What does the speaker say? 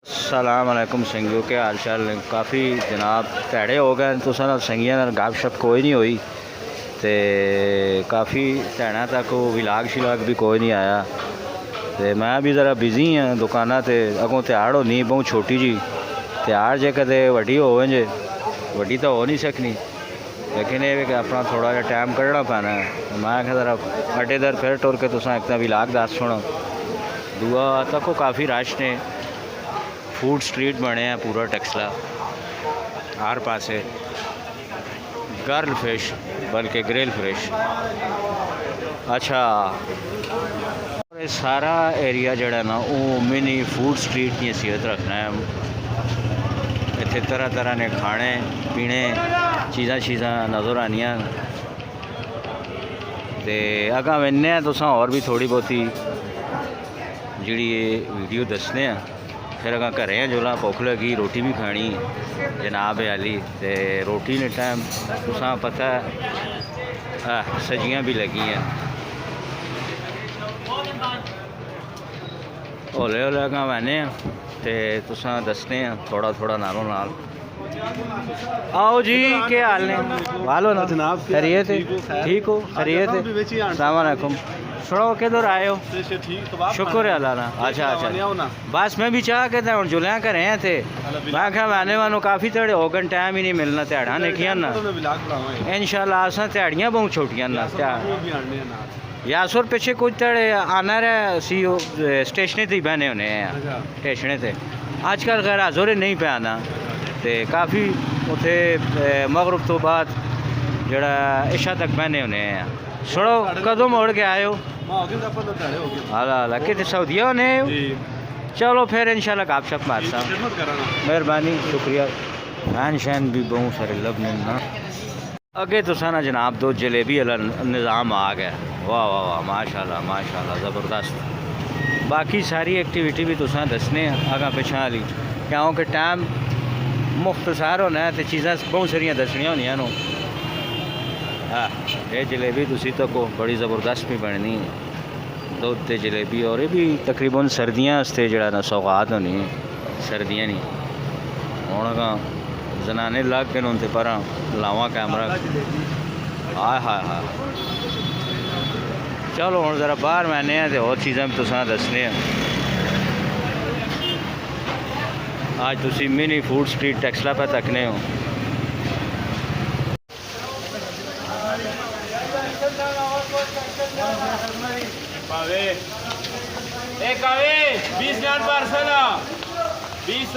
सलाम अलैकुम संगियों के हाल चाल ने काफ़ी जनाब भैड़े हो गए तुसा संगिया गप शप कोई नहीं हुई तो काफ़ी भैन तक वो विलाग शिलाग भी कोई नहीं आया तो मैं भी ज़रा बिज़ी हाँ दुकाना ते अगों त्याड़ होनी बहुत छोटी जी त्याड़ जे कदे वड्डी होवे जे वड्डी तो हो नहीं सकनी लेकिन ये कि अपना थोड़ा जहा टाइम कढ़ना पैना है। मैं आख्या ज़रा अड्डे दर फिर टुर के तुसा एक विलाग दस सुनो दूआ तक काफ़ी रश ने फूड स्ट्रीट बने हैं पूरा टैक्सला हर पासे गर्ल फिश बल्कि ग्रिल फिश। अच्छा ये सारा एरिया जड़ा ना वो मिनी फूड स्ट्रीट की हैसियत रखना है। इतने तरह तरह ने खाने पीने चीज़ा नज़र आनिया तो अगर वेने तुस और भी थोड़ी बहुती जी वीडियो दसने फिर अगर घरें जोला भुख लगी रोटी भी खानी जनाब आली तो रोटी ने टाइम तुसा पता सजियां भी लगी हैं हौले हौले अगर वहने तो तुसा दसने थोड़ा थोड़ा नालों नाल। आओ जी क्या हाल ने वालो ना जनाब खैरियत है ठीक हो खैरियत है अस्सलाम वालेकुम सुनो किधर आए हो शुक्र है अल्लाह ना। अच्छा अच्छा बस मैं भी चाह के हूँ जुलिया घर हैं थे मैं क्या मैंने वालों काफ़ी तड़े हो गए टाइम ही नहीं मिलना ध्याड़ा ने किया ना इंशाल्लाह असा ध्याड़ियाँ बहुत छोटियां ना यासुर पिछे कुछ तड़े आना रहा सी स्टेशन ही बहने होने हैं स्टेशन से अजकल खैर हजोरे नहीं पे आना तो काफ़ी उथे मगरब तो बाद जड़ा इशा तक बहने होने हैं। सुनो कदों मोड़ के आए हो हाला कि सऊदिया होने चलो फिर इंशाल्लाह गप शप मारता मेहरबानी शुक्रिया। फैन शैन भी बहुत सारे लबने ना अगे तो ना जनाब दो जलेबी वाला निज़ाम आ गया वाह वाह वाह माशाल्लाह माशाल्लाह ज़बरदस्त। बाकी सारी एक्टिविटी भी तुसा दसने अगर पिछा वाली क्योंकि टाइम मुख्तसार होना है तो चीज़ा बहुत सारिया दसनिया होनिया नो। हाँ ये जलेबी तुसी तो को बड़ी ज़बरदस्त भी बननी दुध ते जलेबी और ये भी तकरीबन सर्दियाँ जड़ा ना सौगात होनी सर्दियाँ नहीं हूँ का जनाने लग गए उनते पर लावा कैमरा हाय हाय हाय। चलो हूँ ज़रा बाहर मैंने तो और चीज़ा भी तुसा दसने आज तुसी मिनी फूड स्ट्रीट टैक्सला पे तकने हो। एक 20 पार्सल 20